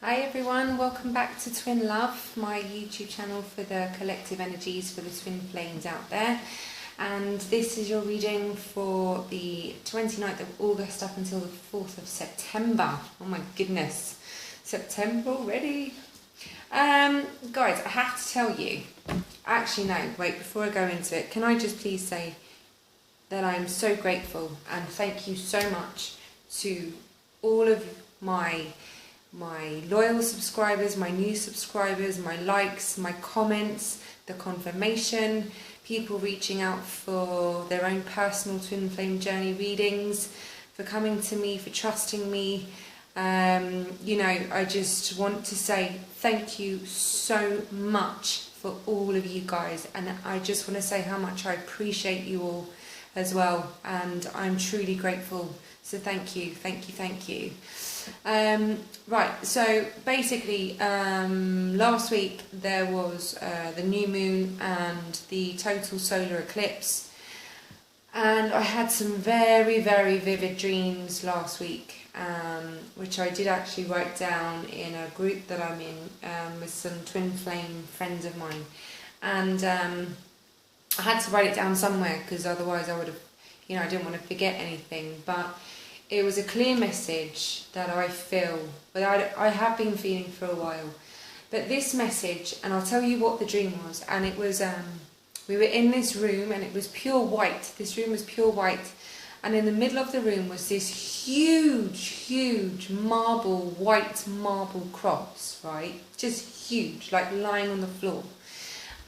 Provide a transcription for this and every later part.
Hi everyone, welcome back to Twin Love, my YouTube channel for the collective energies for the twin flames out there. And this is your reading for the 29th of August up until the 4th of September. Oh my goodness, September already. Guys, I have to tell you, actually no, wait, before I go into it, can I just please say that I am so grateful and thank you so much to all of my loyal subscribers, my new subscribers, my likes, my comments, the confirmation, people reaching out for their own personal twin flame journey readings, for coming to me, for trusting me. I just want to say thank you so much for all of you guys, and I just want to say how much I appreciate you all as well, and I'm truly grateful. So thank you, thank you, thank you. Right, so basically last week there was the new moon and the total solar eclipse, and I had some very vivid dreams last week, which I did actually write down in a group that I'm in with some twin flame friends of mine, and I had to write it down somewhere because otherwise I would have, I didn't want to forget anything. But it was a clear message that I feel, but I have been feeling for a while. But this message, and I'll tell you what the dream was, and it was, we were in this room and it was pure white. This room was pure white, and in the middle of the room was this huge white marble cross, right? Just huge, like lying on the floor.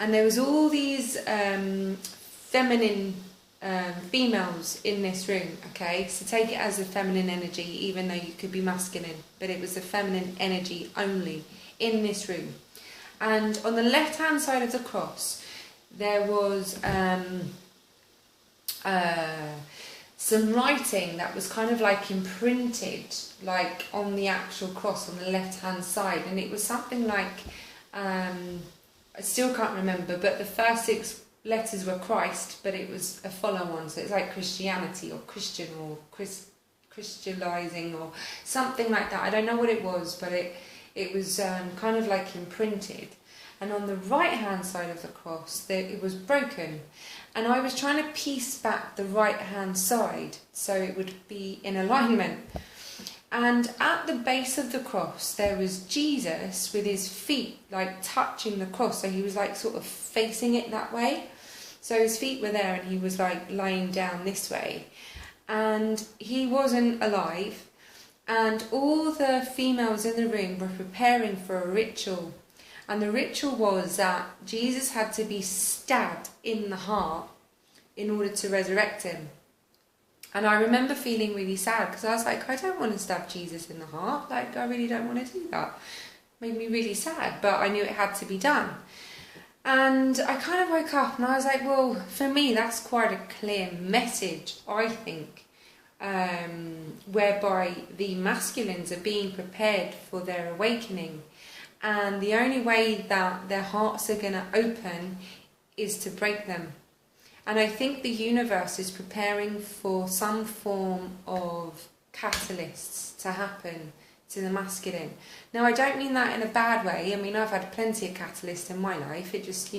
And there was all these feminine females in this room, okay? So take it as a feminine energy, even though you could be masculine, but it was a feminine energy only in this room. And on the left hand side of the cross there was some writing that was kind of like imprinted like on the actual cross on the left hand side, and it was something like I still can't remember, but the first 6 letters were Christ, but it was a follow-on, so it's like Christianity or Christian or Christianizing or something like that. I don't know what it was, but it was kind of like imprinted. And on the right-hand side of the cross, it was broken. And I was trying to piece back the right-hand side so it would be in alignment. And at the base of the cross, there was Jesus with his feet like touching the cross. So he was like sort of facing it that way. So his feet were there and he was like lying down this way. And he wasn't alive. And all the females in the room were preparing for a ritual. And the ritual was that Jesus had to be stabbed in the heart in order to resurrect him. And I remember feeling really sad because I was like, I don't want to stab Jesus in the heart. Like, I really don't want to do that. It made me really sad, but I knew it had to be done. And I kind of woke up and I was like, well, for me, that's quite a clear message, I think, whereby the masculines are being prepared for their awakening. And the only way that their hearts are going to open is to break them. And I think the universe is preparing for some form of catalysts to happen to the masculine. Now, I don't mean that in a bad way. I mean, I've had plenty of catalysts in my life. It just,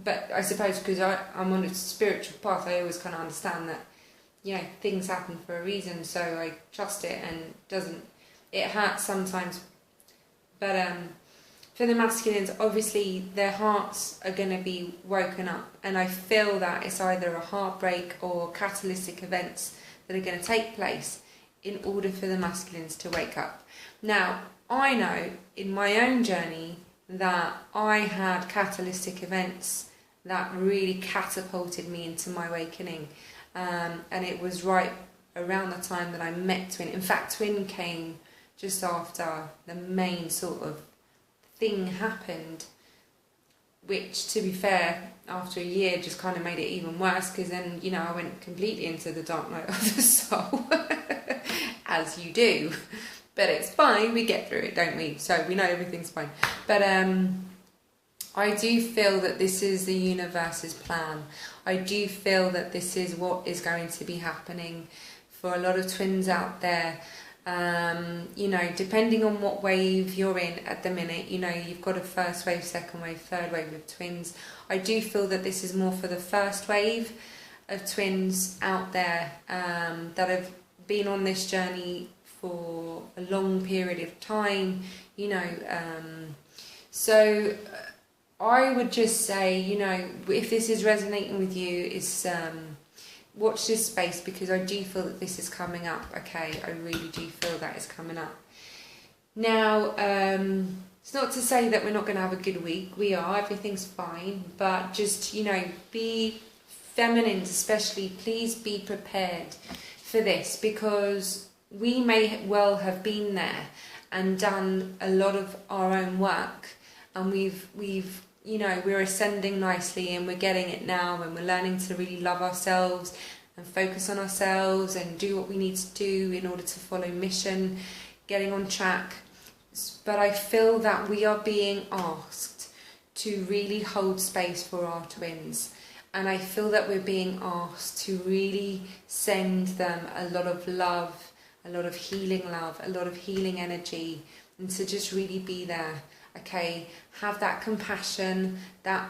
but I suppose because I'm on a spiritual path, I always kind of understand that, things happen for a reason. So I trust it, and it hurts sometimes. But for the masculines, obviously their hearts are going to be woken up, and I feel that it's either a heartbreak or catalytic events that are going to take place in order for the masculines to wake up. Now, I know in my own journey that I had catalytic events that really catapulted me into my awakening, and it was right around the time that I met Twin. In fact, Twin came just after the main sort of thing happened, which, to be fair, after a year just kind of made it even worse, because then, I went completely into the dark night of the soul, as you do. But it's fine, we get through it, don't we? So we know everything's fine. But I do feel that this is the universe's plan. I do feel that this is what is going to be happening for a lot of twins out there. You know, depending on what wave you're in at the minute, you know, you've got a first wave, second wave, third wave of twins. I do feel that this is more for the first wave of twins out there that have been on this journey for a long period of time, you know. So I would just say, you know, if this is resonating with you, is watch this space, because I do feel that this is coming up, okay? I really do feel that it's coming up. Now, it's not to say that we're not going to have a good week. We are, everything's fine. But just, you know, be feminines especially, please be prepared for this, because we may well have been there and done a lot of our own work, and we've you know, we're ascending nicely and we're getting it now, and we're learning to really love ourselves and focus on ourselves and do what we need to do in order to follow mission, getting on track. But I feel that we are being asked to really hold space for our twins, and I feel that we're being asked to really send them a lot of love, a lot of healing love, a lot of healing energy, and to just really be there. Okay, have that compassion, that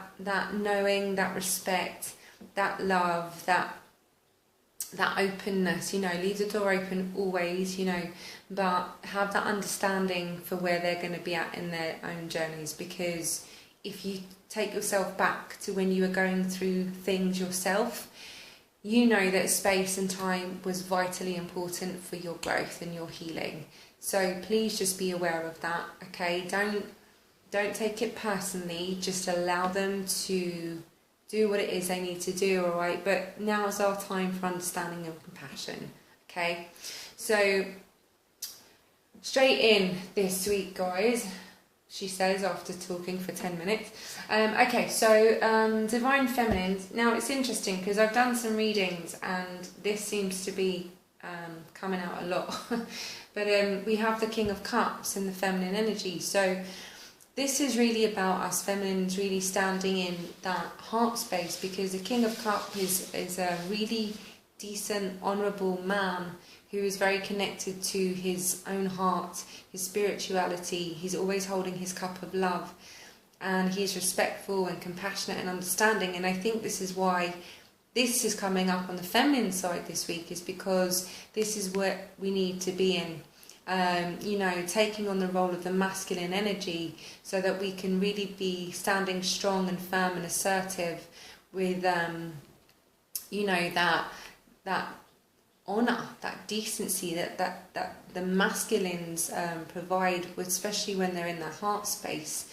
knowing, that respect, that love, that openness, you know, leave the door open always, you know, but have that understanding for where they're going to be at in their own journeys. Because if you take yourself back to when you were going through things yourself, you know that space and time was vitally important for your growth and your healing. So please just be aware of that, okay? Don't take it personally, just allow them to do what it is they need to do, alright? But now is our time for understanding and compassion, okay? So, straight in this week, guys, she says after talking for 10 minutes. Okay, so Divine Feminines. Now, it's interesting because I've done some readings and this seems to be coming out a lot. But we have the King of Cups and the feminine energy. So this is really about us feminines really standing in that heart space, because the King of Cups is a really decent, honourable man who is very connected to his own heart, his spirituality. He's always holding his cup of love, and he's respectful and compassionate and understanding. And I think this is why this is coming up on the feminine side this week, is because this is what we need to be in. You know, taking on the role of the masculine energy so that we can really be standing strong and firm and assertive with, you know, that honour, that decency that the masculines provide, especially when they're in their heart space.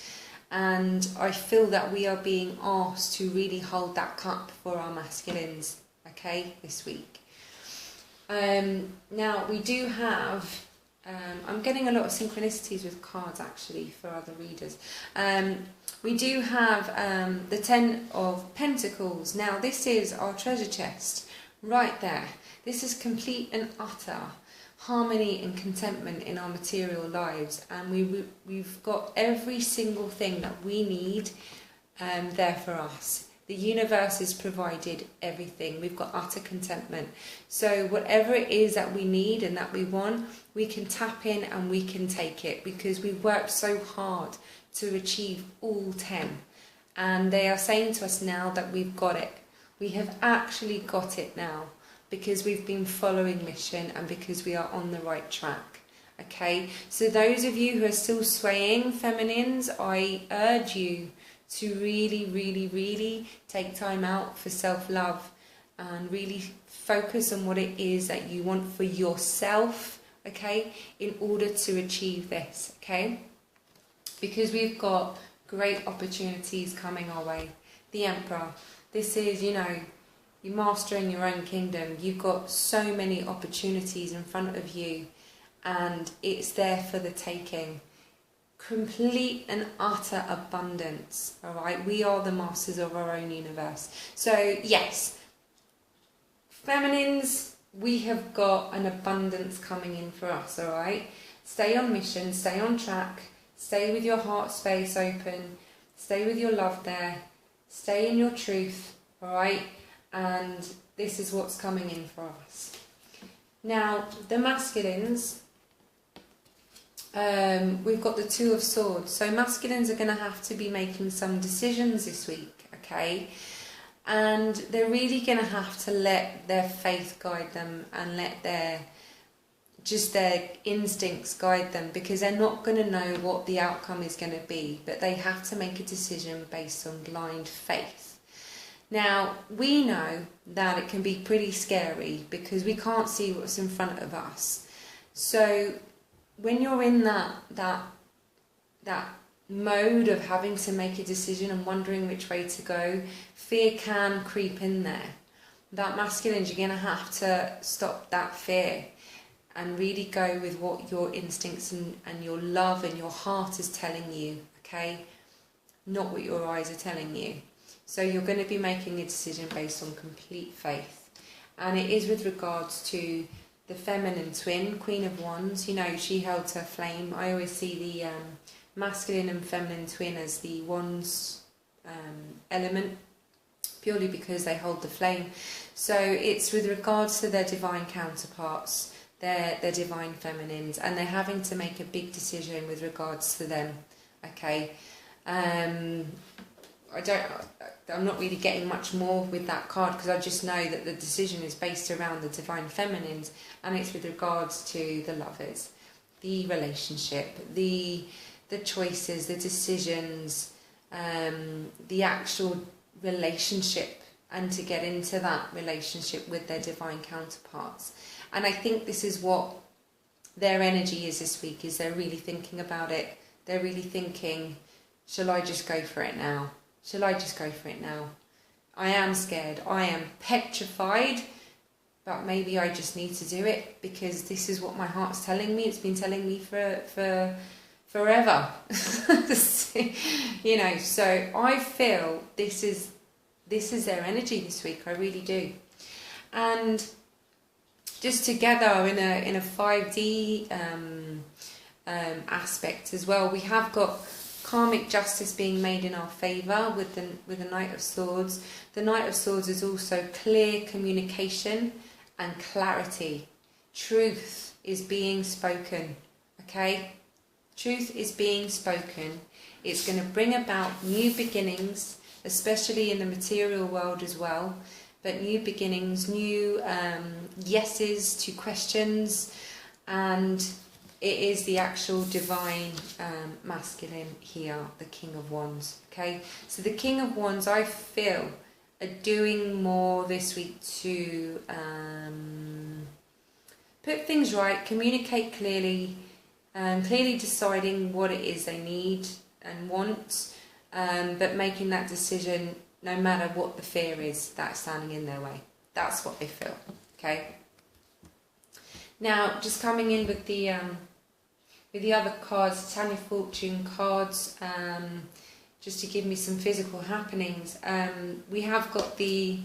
And I feel that we are being asked to really hold that cup for our masculines, okay, this week. Now, we do have... I'm getting a lot of synchronicities with cards actually for other readers. We do have the 10 of Pentacles. Now this is our treasure chest right there. This is complete and utter harmony and contentment in our material lives, and we've got every single thing that we need there for us. The universe has provided everything. We've got utter contentment. So whatever it is that we need and that we want, we can tap in and we can take it, because we've worked so hard to achieve all 10. And they are saying to us now that we've got it. We have actually got it now, because we've been following mission and because we are on the right track. Okay, so those of you who are still swaying, feminines, I urge you to really take time out for self-love and really focus on what it is that you want for yourself, okay, in order to achieve this, okay? Because we've got great opportunities coming our way. The Emperor, this is, you know, you're mastering your own kingdom. You've got so many opportunities in front of you, and it's there for the taking. Complete and utter abundance, all right? We are the masters of our own universe. So yes, feminines, we have got an abundance coming in for us, all right? Stay on mission, stay on track, stay with your heart space open, stay with your love there, stay in your truth, all right? And this is what's coming in for us. Now, the masculines, we've got the Two of Swords. So masculines are going to have to be making some decisions this week, okay? And they're really going to have to let their faith guide them and let their instincts guide them, because they're not going to know what the outcome is going to be, but they have to make a decision based on blind faith. Now, we know that it can be pretty scary because we can't see what's in front of us. So when you're in that mode of having to make a decision and wondering which way to go, fear can creep in there. That masculines, you're going to have to stop that fear and really go with what your instincts and your love and your heart is telling you, okay? Not what your eyes are telling you. So you're going to be making a decision based on complete faith. And it is with regards to the feminine twin, Queen of Wands. You know, she held her flame. I always see the masculine and feminine twin as the Wands element, purely because they hold the flame. So it's with regards to their divine counterparts, their divine feminines, and they're having to make a big decision with regards to them, okay? I'm not really getting much more with that card, because I just know that the decision is based around the divine feminines, and it's with regards to the lovers, the relationship, the choices, the decisions, the actual relationship, and to get into that relationship with their divine counterparts. And I think this is what their energy is this week, is they're really thinking about it. They're really thinking, shall I just go for it now? Shall I just go for it now? I am scared. I am petrified, but maybe I just need to do it because this is what my heart's telling me. It's been telling me for forever. You know, so I feel this is their energy this week. I really do. And just together in a 5D aspect as well, we have got karmic justice being made in our favour with the Knight of Swords. The Knight of Swords is also clear communication and clarity. Truth is being spoken, okay? Truth is being spoken. It's going to bring about new beginnings, especially in the material world as well. But new beginnings, new yeses to questions, and it is the actual divine masculine here, the King of Wands, okay? So the King of Wands, I feel, are doing more this week to put things right, communicate clearly, clearly deciding what it is they need and want, but making that decision no matter what the fear is that's standing in their way. That's what they feel, okay? Now, just coming in with the other cards, Tanya Fortune cards, just to give me some physical happenings. We have got the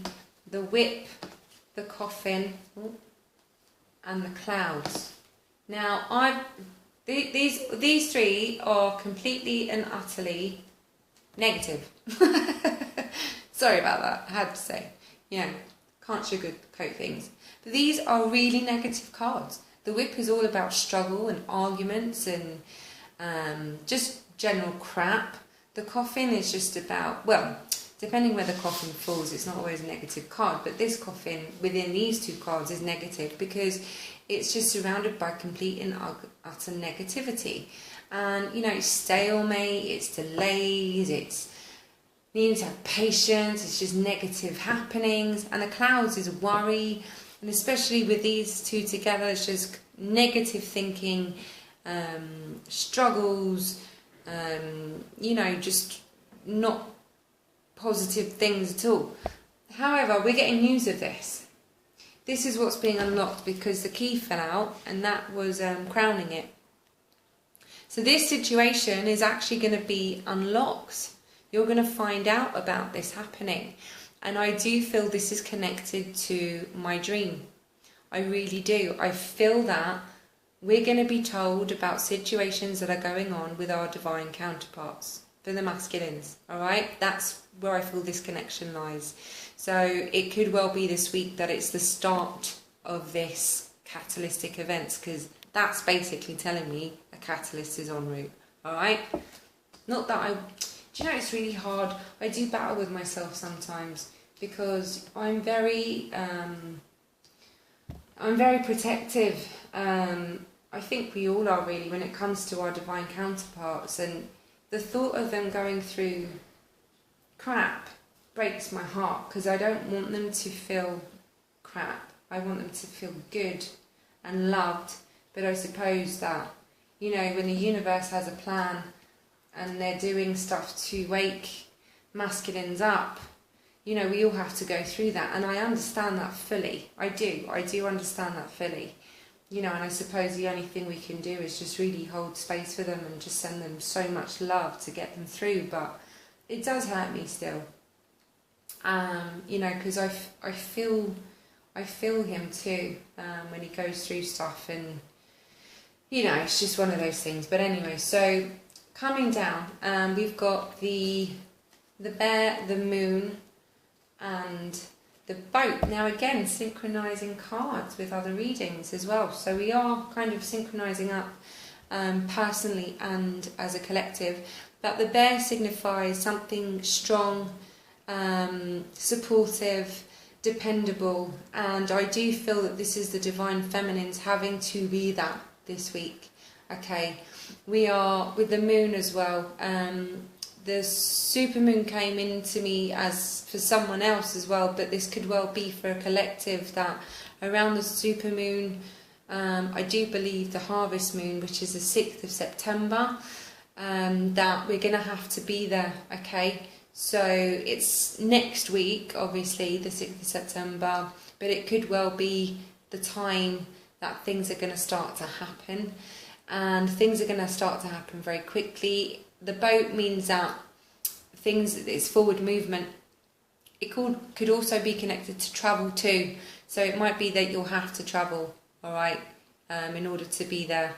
whip, the coffin, and the clouds. Now, these three are completely and utterly negative. Sorry about that, I had to say. You know, can't sugarcoat things. But these are really negative cards. The whip is all about struggle and arguments and just general crap. The coffin is just about, well, depending where the coffin falls, it's not always a negative card, but this coffin within these two cards is negative because it's just surrounded by complete and utter negativity. And, you know, it's stalemate, it's delays, it's needing to have patience, it's just negative happenings. And the clouds is worry, and especially with these two together, it's just negative thinking, struggles, you know, just not positive things at all. However, we're getting news of this. This is what's being unlocked because the key fell out, and that was crowning it. So this situation is actually going to be unlocked. You're going to find out about this happening. And I do feel this is connected to my dream. I really do. I feel that we're going to be told about situations that are going on with our divine counterparts, for the masculines, all right? That's where I feel this connection lies. So it could well be this week that it's the start of this catalytic events, because that's basically telling me a catalyst is en route. Alright? Not that do you know, it's really hard. I do battle with myself sometimes because I'm very protective. I think we all are really when it comes to our divine counterparts, and the thought of them going through crap breaks my heart because I don't want them to feel crap. I want them to feel good and loved. But I suppose that, you know, when the universe has a plan and they're doing stuff to wake masculines up, you know, we all have to go through that. And I understand that fully. I do understand that fully. You know, and I suppose the only thing we can do is just really hold space for them and just send them so much love to get them through. But it does hurt me still. You know, because I feel him too when he goes through stuff, and you know, it's just one of those things. But anyway, so coming down, we've got the bear, the moon, and the boat. Now again, synchronizing cards with other readings as well. So we are kind of synchronizing up personally and as a collective. But the bear signifies something strong, supportive, dependable, and I do feel that this is the divine feminines having to be that this week. Okay, we are with the moon as well. The supermoon came into me as for someone else as well, but this could well be for a collective, that around the supermoon, I do believe the harvest moon, which is the 6th of September, that we're going to have to be there. Okay, so it's next week, obviously, the 6th of September, but it could well be the time that things are going to start to happen, and things are going to start to happen very quickly. The boat means that it's forward movement. It could also be connected to travel too, so it might be that you'll have to travel, alright, in order to be there,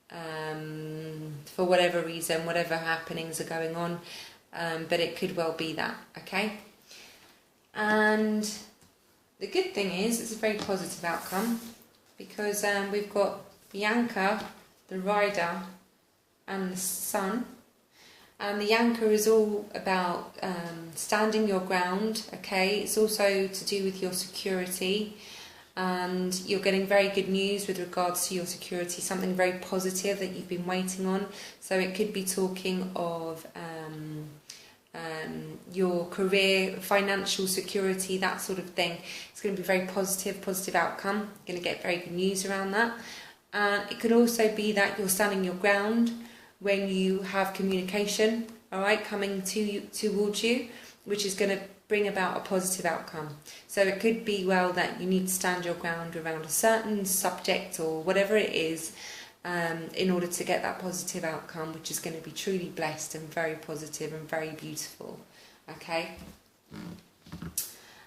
for whatever reason, whatever happenings are going on. But it could well be that, okay? And the good thing is it's a very positive outcome, because we've got the anchor, the rider, and the sun. And the anchor is all about standing your ground, okay? It's also to do with your security, and you're getting very good news with regards to your security, something very positive that you've been waiting on. So it could be talking of your career, financial security, that sort of thing. It's going to be very positive outcome. You're going to get very good news around that. It could also be that you're standing your ground when you have communication, all right, coming towards you, which is going to bring about a positive outcome. So it could be well that you need to stand your ground around a certain subject or whatever it is, in order to get that positive outcome, which is going to be truly blessed and very positive and very beautiful. Okay?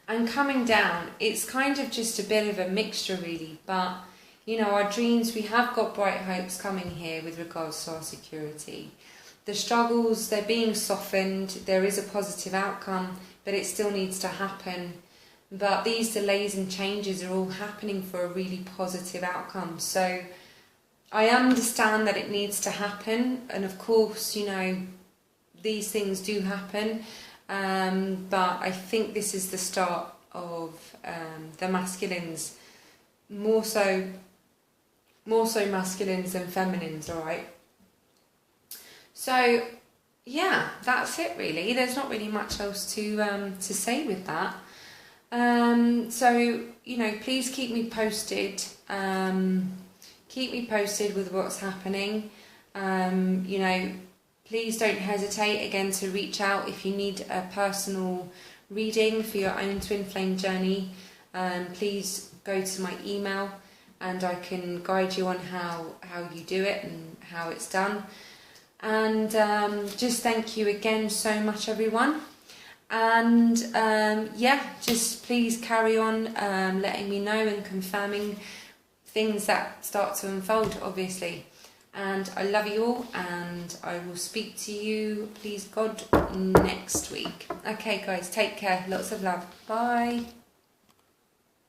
And coming down, it's kind of just a bit of a mixture really, but you know, our dreams, we have got bright hopes coming here with regards to our security. The struggles, they're being softened, there is a positive outcome, but it still needs to happen. But these delays and changes are all happening for a really positive outcome. So I understand that it needs to happen, and of course, you know, these things do happen, but I think this is the start of the masculines, more so masculines than feminines, alright? So, yeah, that's it really. There's not really much else to say with that. So, you know, please keep me posted. Keep me posted with what's happening. You know, please don't hesitate again to reach out if you need a personal reading for your own twin flame journey. Please go to my email and I can guide you on how you do it and how it's done. And just thank you again so much, everyone. And yeah, just please carry on letting me know and confirming things that start to unfold, obviously. And I love you all, and I will speak to you, please God, next week. Okay guys, take care, lots of love, bye.